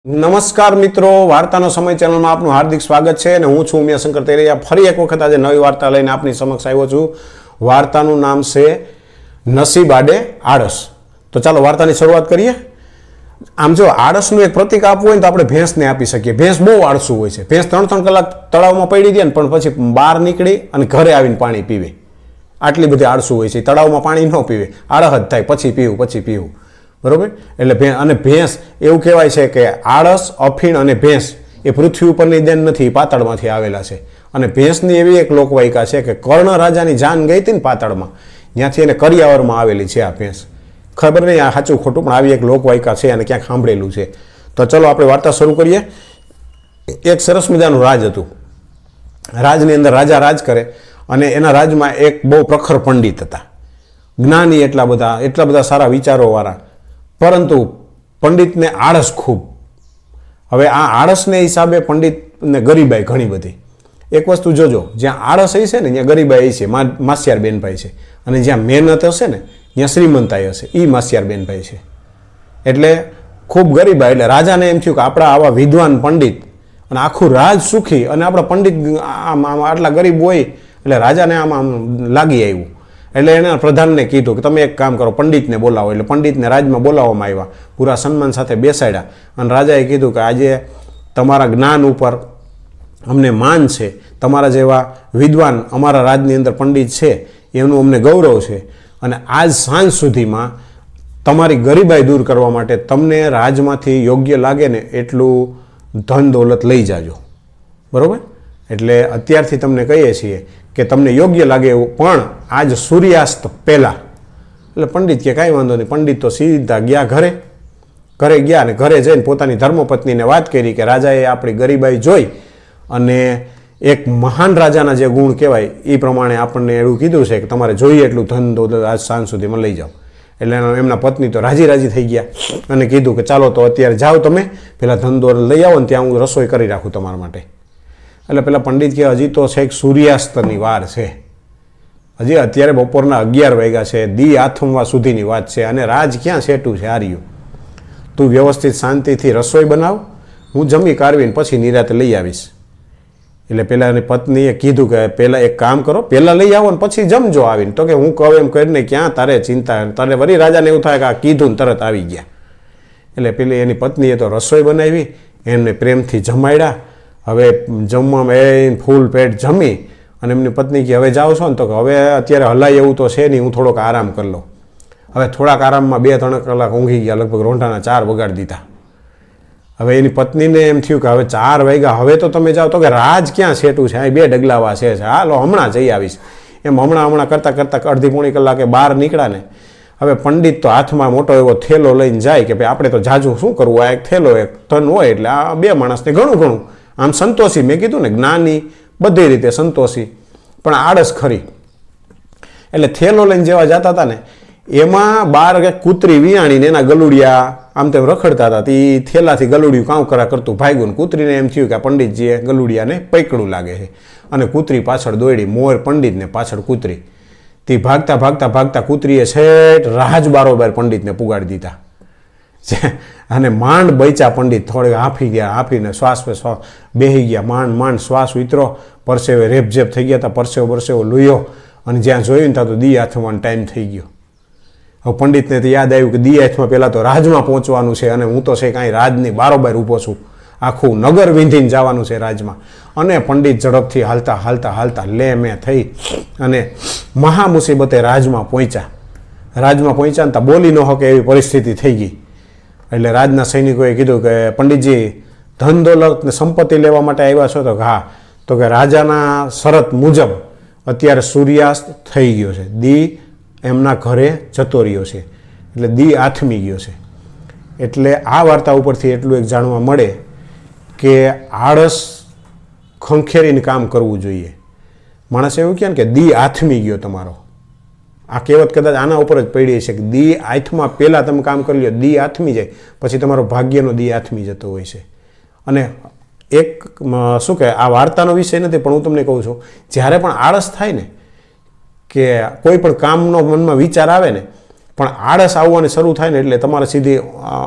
નમસ્કાર મિત્રો, વાર્તાનો સમય ચેનલમાં આપનું હાર્દિક સ્વાગત છે અને હું છું ઉમિયાશંકર તેરૈયા ફરી એક વખત આજે નવી વાર્તા લઈને આપની સમક્ષ આવ્યો છું। વાર્તાનું નામ છે નસીબ આડે આળસ। તો ચાલો વાર્તાની શરૂઆત કરીએ। આમ જો આળસનું એક પ્રતીક આપવું હોય તો આપણે ભેંસને આપી શકીએ। ભેંસ બહુ આળસુ હોય છે। ભેંસ 3-3 કલાક તળાવમાં પડી દે ને પણ પછી બહાર નીકળી અને ઘરે આવીને પાણી પીવે। આટલી બધી આળસુ હોય છે। તળાવમાં પાણી ન પીવે, આળસ જ થાય પછી પીવું બરોબર। એટલે ભેંસ એવું કહેવાય છે કે આળસ, અફીણ અને ભેંસ એ પૃથ્વી ઉપરની દેન નથી, પાતાળમાંથી આવેલા છે। અને ભેંસની એવી એક લોકવાયકા છે કે કર્ણ રાજાની જાન ગઈ હતી ને પાતાળમાં, ત્યાંથી એને કરિયાવરમાં આવેલી છે આ ભેંસ। ખબર નહીં આ સાચું ખોટું, પણ આવી એક લોકવાયકા છે અને ક્યાંક સાંભળેલું છે। તો ચલો આપણે વાર્તા શરૂ કરીએ। એક સરસ મજાનું રાજ હતું। રાજની અંદર રાજા રાજ કરે અને એના રાજમાં એક બહુ પ્રખર પંડિત હતા, જ્ઞાની, એટલા બધા સારા વિચારોવાળા, પરંતુ પંડિતને આળસ ખૂબ। હવે આ આળસને હિસાબે પંડિતને ગરીબાઈ ઘણી બધી। એક વસ્તુ જોજો, જ્યાં આળસ હશે ને ત્યાં ગરીબાઈ હશે, માસિયાર બેનભાઈ છે, અને જ્યાં મહેનત હશે ને ત્યાં શ્રીમંતાઈ હશે, એ માસિયાર બેનભાઈ છે। એટલે ખૂબ ગરીબાઈ। એટલે રાજાને એમ થયું કે આપણા આવા વિદ્વાન પંડિત અને આખું રાજ સુખી અને આપણા પંડિત આટલા ગરીબ હોય એટલે રાજાને આમ લાગી આવ્યું। એટલે એના પ્રધાનને કીધું કે તમે એક કામ કરો, પંડિતને બોલાવો। એટલે પંડિતને રાજમાં બોલાવવામાં આવ્યા, પૂરા સન્માન સાથે બેસાડ્યા અને રાજાએ કીધું કે આજે તમારા જ્ઞાન ઉપર અમને માન છે, તમારા જેવા વિદ્વાન અમારા રાજની અંદર પંડિત છે એનું અમને ગૌરવ છે, અને આજ સાંજ સુધીમાં તમારી ગરીબાઈ દૂર કરવા માટે તમને રાજમાંથી યોગ્ય લાગે ને એટલું ધન દોલત લઈ જાજો, બરાબર। એટલે અત્યારથી તમને કહીએ છીએ કે તમને યોગ્ય લાગે એવું, પણ આજ સૂર્યાસ્ત પહેલાં। એટલે પંડિત કે કાંઈ વાંધો નહીં। પંડિત તો સીધા ગયા ઘરે ગયા અને ઘરે જઈને પોતાની ધર્મપત્નીને વાત કરી કે રાજાએ આપણી ગરીબાઈ જોઈ અને એક મહાન રાજાના જે ગુણ કહેવાય એ પ્રમાણે આપણને એવું કીધું છે કે તમારે જોઈએ એટલું ધન દોલત આજ સાંજ સુધીમાં લઈ જાઓ। એટલે એમના પત્ની તો રાજી થઈ ગયા અને કીધું કે ચાલો તો અત્યારે જાઓ, તમે પહેલાં ધન દોલત લઈ આવો ને ત્યાં હું રસોઈ કરી રાખું તમારા માટે। એટલે પેલા પંડિત કે હજી તો છેક સૂર્યાસ્તની વાર છે, હજી અત્યારે બપોરના 11 વાગ્યા છે, દી આથમવા સુધીની વાત છે, અને રાજ ક્યાં સેટું છે હાર્યું। તું વ્યવસ્થિત શાંતિથી રસોઈ બનાવ, હું જમી કાઢવીને પછી નિરાતે લઈ આવીશ। એટલે પેલા એની પત્નીએ કીધું કે પહેલાં એક કામ કરો, પહેલાં લઈ આવો ને પછી જમજો આવીને। તો કે હું કહું એમ કરીને ક્યાં તારે ચિંતા, તારે વળી રાજાને એવું થાય કે આ કીધું ને તરત આવી ગયા। એટલે પેલી એની પત્નીએ તો રસોઈ બનાવી, એમને પ્રેમથી જમાડ્યા। હવે જમવામાં એ ફૂલ પેટ જમી અને એમની પત્ની કે હવે જાઓ છો ને, તો કે હવે અત્યારે હલાય એવું તો છે નહીં, હું થોડોક આરામ કરી લઉં। હવે થોડાક આરામમાં 2-3 કલાક ઊંઘી ગયા, લગભગ રોંઢાના 4 વગાડી દીધા। હવે એની પત્નીને એમ થયું કે હવે 4 વાગ્યા, હવે તો તમે જાઓ। તો કે રાજ ક્યાં સેટું છે, અહીં 2 ડગલાવા છે, હાલો હમણાં જઈ આવીશ। એમ હમણાં કરતાં અડધી-પોણી કલાકે બહાર નીકળ્યા ને। હવે પંડિત તો હાથમાં મોટો એવો થેલો લઈને જાય કે ભાઈ આપણે તો જાજુ શું કરવું, આ એક થેલો, એક ધન હોય એટલે આ 2 માણસને ઘણું આમ સંતોષી। મેં કીધું ને જ્ઞાની બધી રીતે સંતોષી, પણ આળસ ખરી। એટલે થેલો લઈને જેવા જતા હતા ને એમાં બહાર કૂતરી વિયાણીને એના ગલુડિયા આમ તેમ રખડતા હતા। એ થેલાથી ગલુડિયું કામ કરતું ભાગ્યું ને કૂતરીને એમ થયું કે આ પંડિતજીએ ગલુડિયાને પકડું લાગે છે, અને કૂતરી પાછળ દોડી, મોર પંડિતને પાછળ કૂતરી। તે ભાગતા કૂતરીએ છેટ રાજ બારોબાર પંડિતને પુગાડી દીધા, અને માંડ બચ્યા પંડિત। થોડીક હાંફી ગયા, હાંફીને શ્વાસ બેહી ગયા, માંડ શ્વાસ ઉતરો, પરસેવે રેપઝેપ થઈ ગયા હતા, પરસેવો લુયો, અને જ્યાં જોયું ને ત્યાં તો દી આથમવાનો ટાઈમ થઈ ગયો। હવે પંડિતને તો યાદ આવ્યું કે દી આથમાં પહેલાં તો રાજમાં પહોંચવાનું છે, અને હું તો છે કાંઈ રાજની બારોબાર ઊભો છું, આખું નગર વિંધીને જવાનું છે રાજમાં। અને પંડિત ઝડપથી હાલતા લે થઈ અને મહા મુસીબતે રાજમાં પહોંચ્યા ને ત્યાં બોલી ન શકે એવી પરિસ્થિતિ થઈ ગઈ। એટલે રાજના સૈનિકોએ કીધું કે પંડિતજી ધન દોલત ને સંપત્તિ લેવા માટે આવ્યા છો? તો હા। તો કે રાજાના શરત મુજબ અત્યારે સૂર્યાસ્ત થઈ ગયો છે, દી એમના ઘરે જતો રહ્યો છે, એટલે દી આથમી ગયો છે। એટલે આ વાર્તા ઉપરથી એટલું એક જાણવા મળે કે આળસ ખંખેરીને કામ કરવું જોઈએ। માણસ એવું કહે ને કે દી આથમી ગયો તમારો, આ કહેવત કદાચ આના ઉપર જ પડી છે કે દી આથમાં પહેલાં તમે કામ કરી લો, દી આથમી જાય પછી તમારો ભાગ્યનો દી આથમી જતો હોય છે। અને એક શું કહે, આ વાર્તાનો વિષય નથી, પણ હું તમને કહું છું, જ્યારે પણ આળસ થાય ને કે કોઈ પણ કામનો મનમાં વિચાર આવે ને પણ આળસ આવવાની શરૂ થાય ને એટલે તમારે સીધી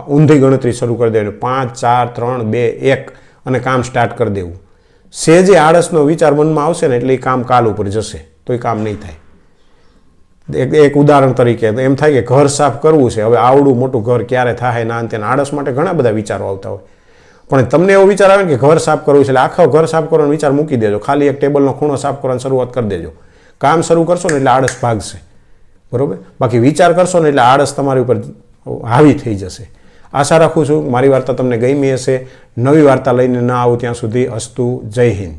ઊંધી ગણતરી શરૂ કરી દેવાની 5 4 3 2 1 અને કામ સ્ટાર્ટ કરી દેવું. સેજે આળસનો વિચાર મનમાં આવશે ને એટલે એ કામ કાલ ઉપર જશે તો એ કામ નહીં થાય. એક ઉદાહરણ તરીકે એમ થાય કે ઘર સાફ કરવું છે, હવે આવડું મોટું ઘર ક્યારે થાય ના અંતે આળસ માટે ઘણા બધા વિચારો આવતા હોય. પણ તમને એવો વિચાર આવે કે ઘર સાફ કરવું છે એટલે આખો ઘર સાફ કરવાનો વિચાર મૂકી દેજો, ખાલી એક ટેબલનો ખૂણો સાફ કરવાની શરૂઆત કરી દેજો. કામ શરૂ કરશો ને એટલે આળસ ભાગશે, બરાબર. બાકી વિચાર કરશો ને એટલે આળસ તમારી ઉપર હાવી થઈ જશે. આશા રાખું છું મારી વાર્તા તમને ગમી હશે. નવી વાર્તા લઈને ના આવું ત્યાં સુધી અસ્તુ. જય હિન્દ.